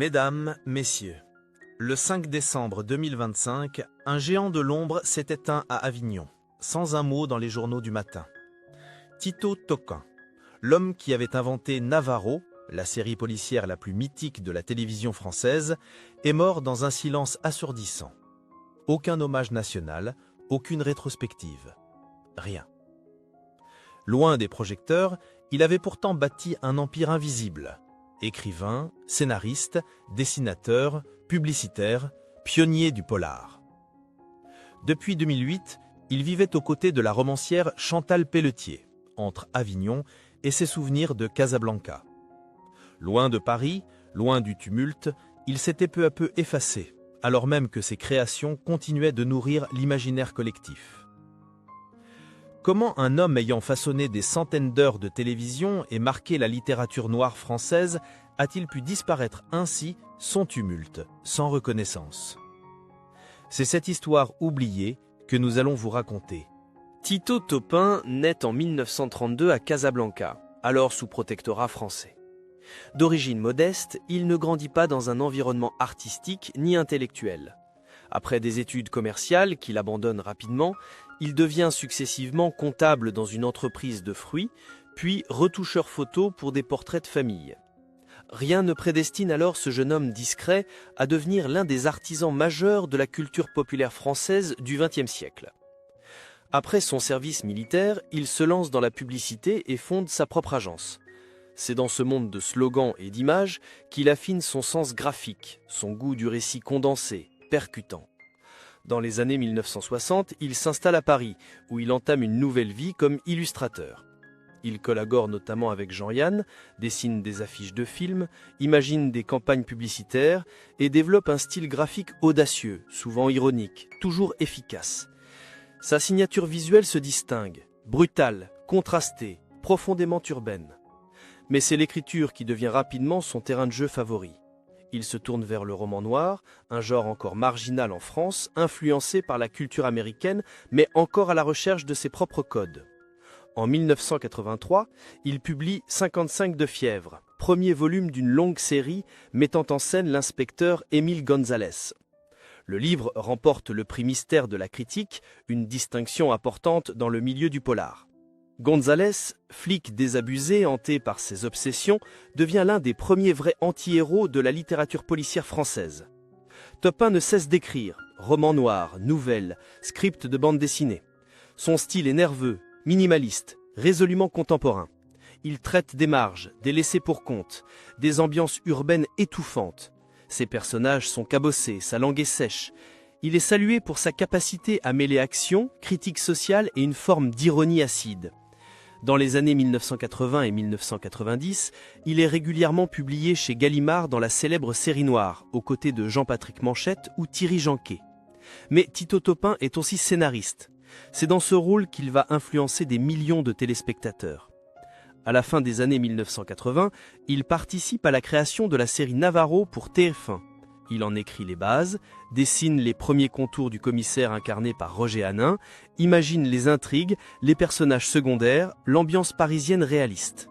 Mesdames, Messieurs, le 5 décembre 2025, un géant de l'ombre s'est éteint à Avignon, sans un mot dans les journaux du matin. Tito Topin, l'homme qui avait inventé Navarro, la série policière la plus mythique de la télévision française, est mort dans un silence assourdissant. Aucun hommage national, aucune rétrospective. Rien. Loin des projecteurs, il avait pourtant bâti un empire invisible. Écrivain, scénariste, dessinateur, publicitaire, pionnier du polar. Depuis 2008, il vivait aux côtés de la romancière Chantal Pelletier, entre Avignon et ses souvenirs de Casablanca. Loin de Paris, loin du tumulte, il s'était peu à peu effacé, alors même que ses créations continuaient de nourrir l'imaginaire collectif. Comment un homme ayant façonné des centaines d'heures de télévision et marqué la littérature noire française a-t-il pu disparaître ainsi sans tumulte, sans reconnaissance? C'est cette histoire oubliée que nous allons vous raconter. Tito Topin naît en 1932 à Casablanca, alors sous protectorat français. D'origine modeste, il ne grandit pas dans un environnement artistique ni intellectuel. Après des études commerciales qu'il abandonne rapidement, il devient successivement comptable dans une entreprise de fruits, puis retoucheur photo pour des portraits de famille. Rien ne prédestine alors ce jeune homme discret à devenir l'un des artisans majeurs de la culture populaire française du XXe siècle. Après son service militaire, il se lance dans la publicité et fonde sa propre agence. C'est dans ce monde de slogans et d'images qu'il affine son sens graphique, son goût du récit condensé, percutant. Dans les années 1960, il s'installe à Paris, où il entame une nouvelle vie comme illustrateur. Il collabore notamment avec Jean-Yann, dessine des affiches de films, imagine des campagnes publicitaires et développe un style graphique audacieux, souvent ironique, toujours efficace. Sa signature visuelle se distingue, brutale, contrastée, profondément urbaine. Mais c'est l'écriture qui devient rapidement son terrain de jeu favori. Il se tourne vers le roman noir, un genre encore marginal en France, influencé par la culture américaine, mais encore à la recherche de ses propres codes. En 1983, il publie 55 de fièvre, premier volume d'une longue série mettant en scène l'inspecteur Émile Gonzalez. Le livre remporte le prix Mystère de la critique, une distinction importante dans le milieu du polar. Gonzalez, flic désabusé, hanté par ses obsessions, devient l'un des premiers vrais anti-héros de la littérature policière française. Topin ne cesse d'écrire, romans noirs, nouvelles, scripts de bande dessinée. Son style est nerveux, minimaliste, résolument contemporain. Il traite des marges, des laissés pour compte, des ambiances urbaines étouffantes. Ses personnages sont cabossés, sa langue est sèche. Il est salué pour sa capacité à mêler action, critique sociale et une forme d'ironie acide. Dans les années 1980 et 1990, il est régulièrement publié chez Gallimard dans la célèbre série noire, aux côtés de Jean-Patrick Manchette ou Thierry Janquet. Mais Tito Topin est aussi scénariste. C'est dans ce rôle qu'il va influencer des millions de téléspectateurs. À la fin des années 1980, il participe à la création de la série Navarro pour TF1. Il en écrit les bases, dessine les premiers contours du commissaire incarné par Roger Hanin, imagine les intrigues, les personnages secondaires, l'ambiance parisienne réaliste.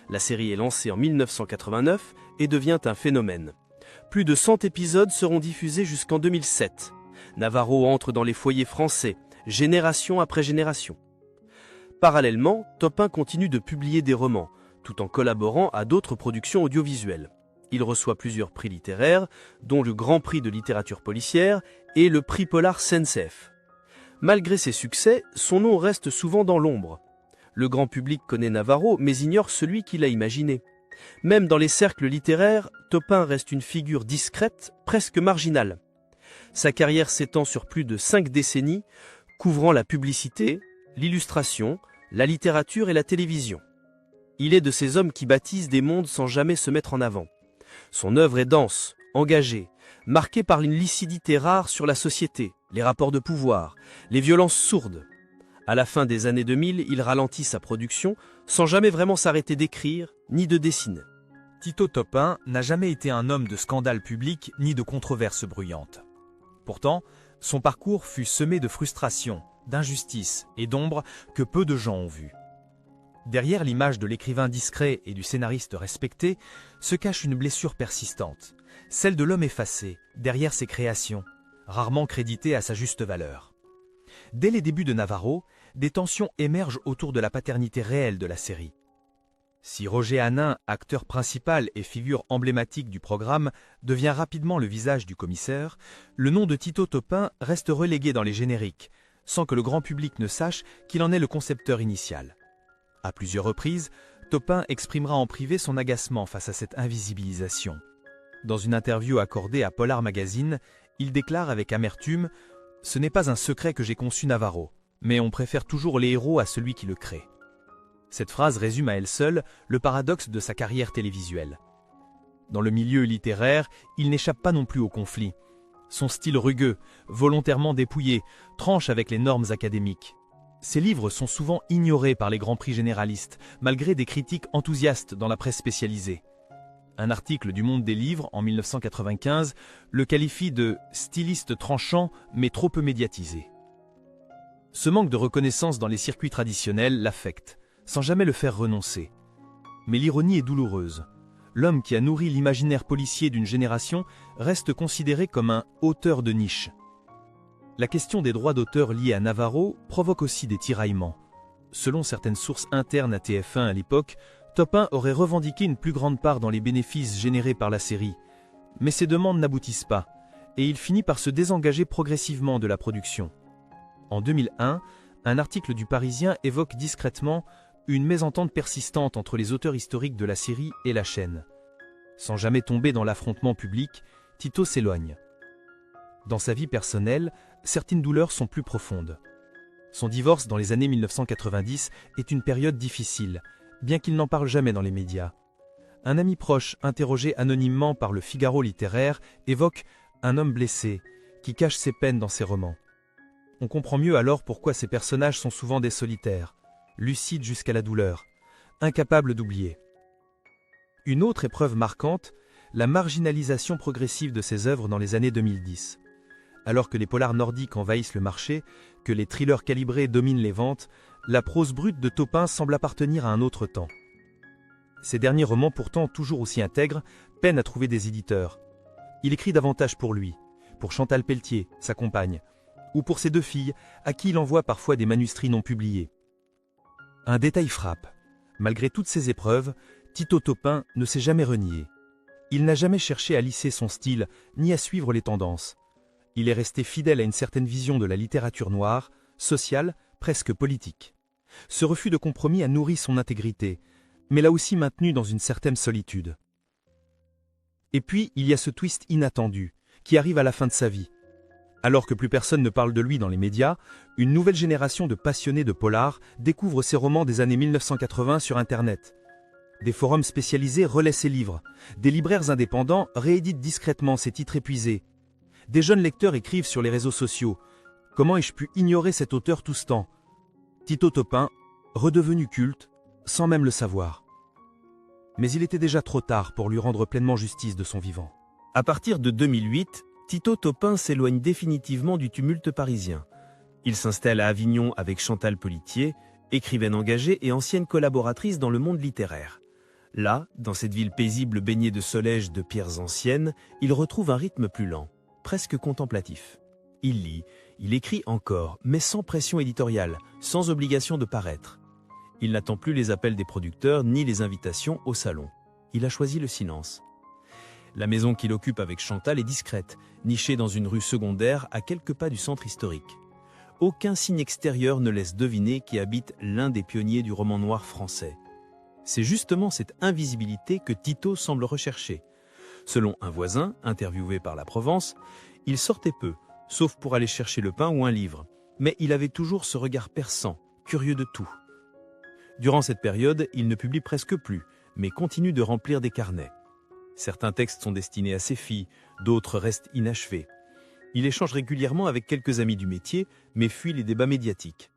La série est lancée en 1989 et devient un phénomène. Plus de 100 épisodes seront diffusés jusqu'en 2007. Navarro entre dans les foyers français, génération après génération. Parallèlement, Topin continue de publier des romans, tout en collaborant à d'autres productions audiovisuelles. Il reçoit plusieurs prix littéraires, dont le Grand Prix de littérature policière et le prix Polar CNCF. Malgré ses succès, son nom reste souvent dans l'ombre. Le grand public connaît Navarro, mais ignore celui qui l'a imaginé. Même dans les cercles littéraires, Topin reste une figure discrète, presque marginale. Sa carrière s'étend sur plus de 5 décennies, couvrant la publicité, l'illustration, la littérature et la télévision. Il est de ces hommes qui bâtissent des mondes sans jamais se mettre en avant. Son œuvre est dense, engagée, marquée par une lucidité rare sur la société, les rapports de pouvoir, les violences sourdes. À la fin des années 2000, il ralentit sa production sans jamais vraiment s'arrêter d'écrire ni de dessiner. Tito Topin n'a jamais été un homme de scandale public ni de controverses bruyantes. Pourtant, son parcours fut semé de frustrations, d'injustices et d'ombres que peu de gens ont vues. Derrière l'image de l'écrivain discret et du scénariste respecté se cache une blessure persistante, celle de l'homme effacé, derrière ses créations, rarement crédité à sa juste valeur. Dès les débuts de Navarro, des tensions émergent autour de la paternité réelle de la série. Si Roger Hanin, acteur principal et figure emblématique du programme, devient rapidement le visage du commissaire, le nom de Tito Topin reste relégué dans les génériques, sans que le grand public ne sache qu'il en est le concepteur initial. À plusieurs reprises, Topin exprimera en privé son agacement face à cette invisibilisation. Dans une interview accordée à Polar Magazine, il déclare avec amertume « Ce n'est pas un secret que j'ai conçu Navarro, mais on préfère toujours les héros à celui qui le crée ». Cette phrase résume à elle seule le paradoxe de sa carrière télévisuelle. Dans le milieu littéraire, il n'échappe pas non plus au conflit. Son style rugueux, volontairement dépouillé, tranche avec les normes académiques. Ses livres sont souvent ignorés par les grands prix généralistes, malgré des critiques enthousiastes dans la presse spécialisée. Un article du Monde des Livres, en 1995, le qualifie de « styliste tranchant, mais trop peu médiatisé ». Ce manque de reconnaissance dans les circuits traditionnels l'affecte, sans jamais le faire renoncer. Mais l'ironie est douloureuse. L'homme qui a nourri l'imaginaire policier d'une génération reste considéré comme un auteur de niche. La question des droits d'auteur liés à Navarro provoque aussi des tiraillements. Selon certaines sources internes à TF1 à l'époque, Topin aurait revendiqué une plus grande part dans les bénéfices générés par la série. Mais ces demandes n'aboutissent pas, et il finit par se désengager progressivement de la production. En 2001, un article du Parisien évoque discrètement une mésentente persistante entre les auteurs historiques de la série et la chaîne. Sans jamais tomber dans l'affrontement public, Tito s'éloigne. Dans sa vie personnelle, certaines douleurs sont plus profondes. Son divorce dans les années 1990 est une période difficile, bien qu'il n'en parle jamais dans les médias. Un ami proche, interrogé anonymement par le Figaro littéraire, évoque un homme blessé, qui cache ses peines dans ses romans. On comprend mieux alors pourquoi ces personnages sont souvent des solitaires, lucides jusqu'à la douleur, incapables d'oublier. Une autre épreuve marquante, la marginalisation progressive de ses œuvres dans les années 2010. Alors que les polars nordiques envahissent le marché, que les thrillers calibrés dominent les ventes, la prose brute de Topin semble appartenir à un autre temps. Ses derniers romans, pourtant toujours aussi intègres, peinent à trouver des éditeurs. Il écrit davantage pour lui, pour Chantal Pelletier, sa compagne, ou pour ses deux filles, à qui il envoie parfois des manuscrits non publiés. Un détail frappe. Malgré toutes ces épreuves, Tito Topin ne s'est jamais renié. Il n'a jamais cherché à lisser son style, ni à suivre les tendances. Il est resté fidèle à une certaine vision de la littérature noire, sociale, presque politique. Ce refus de compromis a nourri son intégrité, mais l'a aussi maintenu dans une certaine solitude. Et puis, il y a ce twist inattendu, qui arrive à la fin de sa vie. Alors que plus personne ne parle de lui dans les médias, une nouvelle génération de passionnés de polar découvre ses romans des années 1980 sur Internet. Des forums spécialisés relaient ses livres, des libraires indépendants rééditent discrètement ses titres épuisés. Des jeunes lecteurs écrivent sur les réseaux sociaux « Comment ai-je pu ignorer cet auteur tout ce temps ?» Tito Topin, redevenu culte, sans même le savoir. Mais il était déjà trop tard pour lui rendre pleinement justice de son vivant. À partir de 2008, Tito Topin s'éloigne définitivement du tumulte parisien. Il s'installe à Avignon avec Chantal Pelletier, écrivaine engagée et ancienne collaboratrice dans le monde littéraire. Là, dans cette ville paisible baignée de solèges de pierres anciennes, il retrouve un rythme plus lent, presque contemplatif. Il lit, il écrit encore, mais sans pression éditoriale, sans obligation de paraître. Il n'attend plus les appels des producteurs ni les invitations au salon. Il a choisi le silence. La maison qu'il occupe avec Chantal est discrète, nichée dans une rue secondaire à quelques pas du centre historique. Aucun signe extérieur ne laisse deviner qui habite l'un des pionniers du roman noir français. C'est justement cette invisibilité que Tito semble rechercher. Selon un voisin, interviewé par La Provence, il sortait peu, sauf pour aller chercher le pain ou un livre. Mais il avait toujours ce regard perçant, curieux de tout. Durant cette période, il ne publie presque plus, mais continue de remplir des carnets. Certains textes sont destinés à ses filles, d'autres restent inachevés. Il échange régulièrement avec quelques amis du métier, mais fuit les débats médiatiques.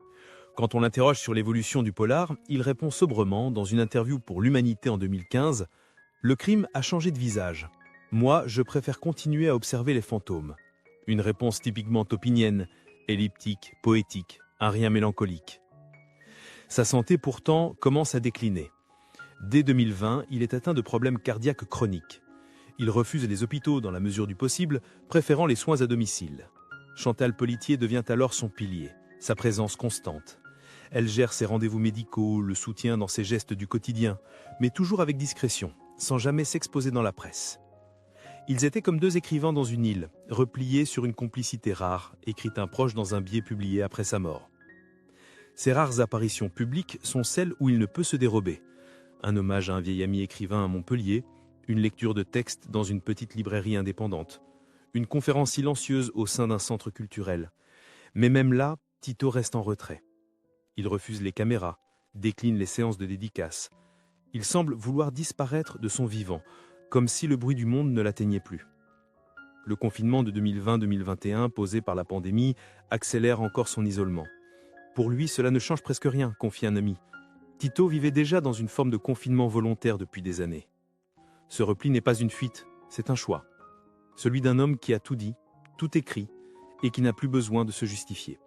Quand on l'interroge sur l'évolution du polar, il répond sobrement, dans une interview pour l'Humanité en 2015, « Le crime a changé de visage. Moi, je préfère continuer à observer les fantômes. » Une réponse typiquement topinienne, elliptique, poétique, un rien mélancolique. Sa santé pourtant commence à décliner. Dès 2020, il est atteint de problèmes cardiaques chroniques. Il refuse les hôpitaux dans la mesure du possible, préférant les soins à domicile. Chantal Pelletier devient alors son pilier, sa présence constante. Elle gère ses rendez-vous médicaux, le soutient dans ses gestes du quotidien, mais toujours avec discrétion, sans jamais s'exposer dans la presse. Ils étaient comme deux écrivains dans une île, repliés sur une complicité rare, écrit un proche dans un billet publié après sa mort. Ces rares apparitions publiques sont celles où il ne peut se dérober. Un hommage à un vieil ami écrivain à Montpellier, une lecture de texte dans une petite librairie indépendante, une conférence silencieuse au sein d'un centre culturel. Mais même là, Tito reste en retrait. Il refuse les caméras, décline les séances de dédicaces. Il semble vouloir disparaître de son vivant, comme si le bruit du monde ne l'atteignait plus. Le confinement de 2020-2021 posé par la pandémie accélère encore son isolement. Pour lui, cela ne change presque rien, confie un ami. Tito vivait déjà dans une forme de confinement volontaire depuis des années. Ce repli n'est pas une fuite, c'est un choix. Celui d'un homme qui a tout dit, tout écrit, et qui n'a plus besoin de se justifier.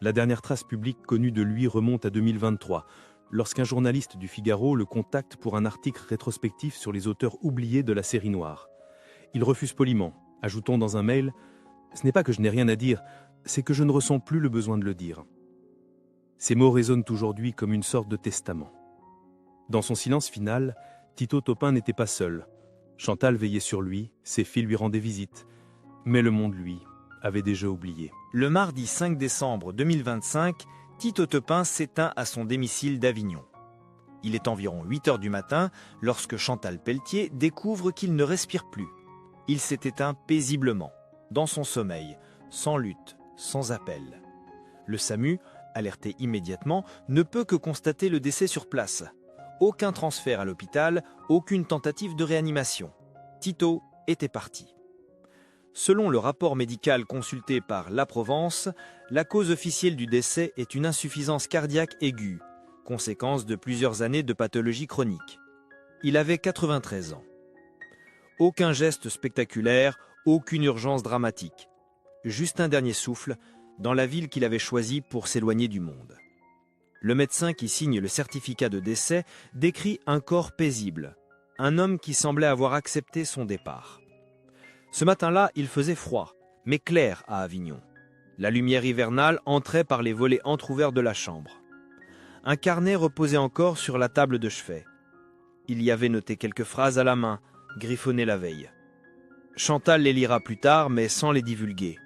La dernière trace publique connue de lui remonte à 2023, lorsqu'un journaliste du Figaro le contacte pour un article rétrospectif sur les auteurs oubliés de la série noire. Il refuse poliment, ajoutant dans un mail « Ce n'est pas que je n'ai rien à dire, c'est que je ne ressens plus le besoin de le dire ». Ces mots résonnent aujourd'hui comme une sorte de testament. Dans son silence final, Tito Topin n'était pas seul. Chantal veillait sur lui, ses filles lui rendaient visite. Mais le monde, lui, avait déjà oublié. Le mardi 5 décembre 2025, Tito Topin s'éteint à son domicile d'Avignon. Il est environ 8 heures du matin lorsque Chantal Pelletier découvre qu'il ne respire plus. Il s'est éteint paisiblement, dans son sommeil, sans lutte, sans appel. Le SAMU, alerté immédiatement, ne peut que constater le décès sur place. Aucun transfert à l'hôpital, aucune tentative de réanimation. Tito était parti. Selon le rapport médical consulté par La Provence, la cause officielle du décès est une insuffisance cardiaque aiguë, conséquence de plusieurs années de pathologie chronique. Il avait 93 ans. Aucun geste spectaculaire, aucune urgence dramatique. Juste un dernier souffle dans la ville qu'il avait choisie pour s'éloigner du monde. Le médecin qui signe le certificat de décès décrit un corps paisible, un homme qui semblait avoir accepté son départ. Ce matin-là, il faisait froid, mais clair à Avignon. La lumière hivernale entrait par les volets entr'ouverts de la chambre. Un carnet reposait encore sur la table de chevet. Il y avait noté quelques phrases à la main, griffonnées la veille. Chantal les lira plus tard, mais sans les divulguer.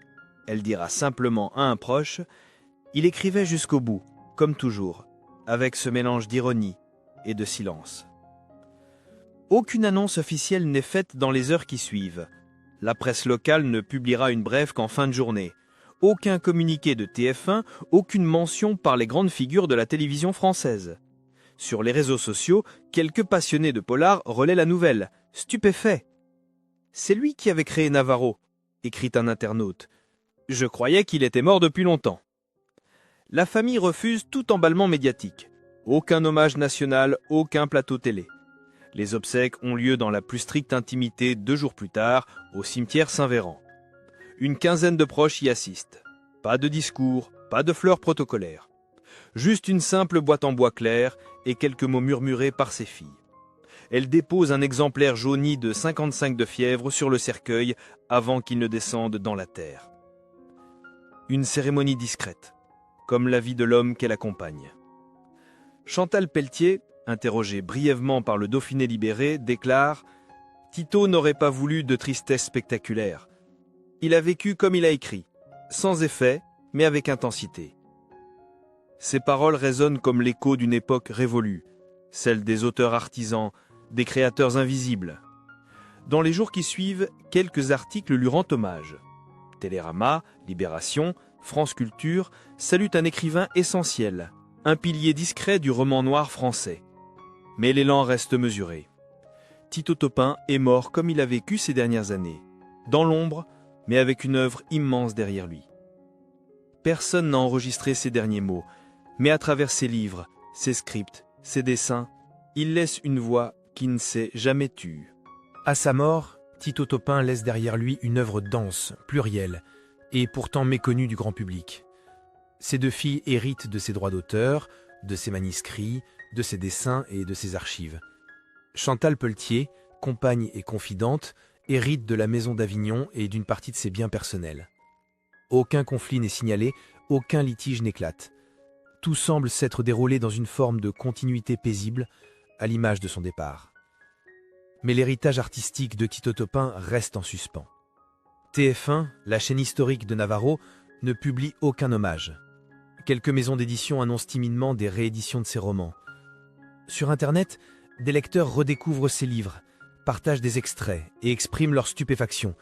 Elle dira simplement à un proche « Il écrivait jusqu'au bout, comme toujours, avec ce mélange d'ironie et de silence. » Aucune annonce officielle n'est faite dans les heures qui suivent. La presse locale ne publiera une brève qu'en fin de journée. Aucun communiqué de TF1, aucune mention par les grandes figures de la télévision française. Sur les réseaux sociaux, quelques passionnés de polar relaient la nouvelle, stupéfaits. « C'est lui qui avait créé Navarro », écrit un internaute. « Je croyais qu'il était mort depuis longtemps. » La famille refuse tout emballement médiatique. Aucun hommage national, aucun plateau télé. Les obsèques ont lieu dans la plus stricte intimité 2 jours plus tard, au cimetière Saint-Véran. Une quinzaine de proches y assistent. Pas de discours, pas de fleurs protocolaires. Juste une simple boîte en bois clair et quelques mots murmurés par ses filles. Elle dépose un exemplaire jauni de 55 de fièvre sur le cercueil avant qu'il ne descende dans la terre. Une cérémonie discrète, comme la vie de l'homme qu'elle accompagne. Chantal Pelletier, interrogée brièvement par le Dauphiné libéré, déclare « Tito n'aurait pas voulu de tristesse spectaculaire. Il a vécu comme il a écrit, sans effet, mais avec intensité. » Ces paroles résonnent comme l'écho d'une époque révolue, celle des auteurs artisans, des créateurs invisibles. Dans les jours qui suivent, quelques articles lui rendent hommage. Télérama, Libération, France Culture saluent un écrivain essentiel, un pilier discret du roman noir français. Mais l'élan reste mesuré. Tito Topin est mort comme il a vécu ces dernières années, dans l'ombre, mais avec une œuvre immense derrière lui. Personne n'a enregistré ses derniers mots, mais à travers ses livres, ses scripts, ses dessins, il laisse une voix qui ne s'est jamais tue. À sa mort, Tito Topin laisse derrière lui une œuvre dense, plurielle, et pourtant méconnue du grand public. Ses 2 filles héritent de ses droits d'auteur, de ses manuscrits, de ses dessins et de ses archives. Chantal Pelletier, compagne et confidente, hérite de la maison d'Avignon et d'une partie de ses biens personnels. Aucun conflit n'est signalé, aucun litige n'éclate. Tout semble s'être déroulé dans une forme de continuité paisible, à l'image de son départ. Mais l'héritage artistique de Tito Topin reste en suspens. TF1, la chaîne historique de Navarro, ne publie aucun hommage. Quelques maisons d'édition annoncent timidement des rééditions de ses romans. Sur Internet, des lecteurs redécouvrent ses livres, partagent des extraits et expriment leur stupéfaction.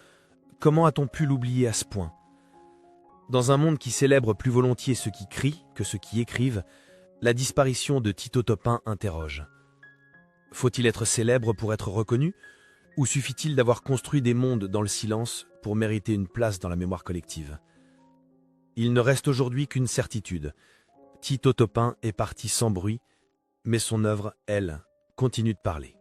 Comment a-t-on pu l'oublier à ce point ? Dans un monde qui célèbre plus volontiers ceux qui crient que ceux qui écrivent, la disparition de Tito Topin interroge. Faut-il être célèbre pour être reconnu ? Ou suffit-il d'avoir construit des mondes dans le silence pour mériter une place dans la mémoire collective ? Il ne reste aujourd'hui qu'une certitude. Tito Topin est parti sans bruit, mais son œuvre, elle, continue de parler.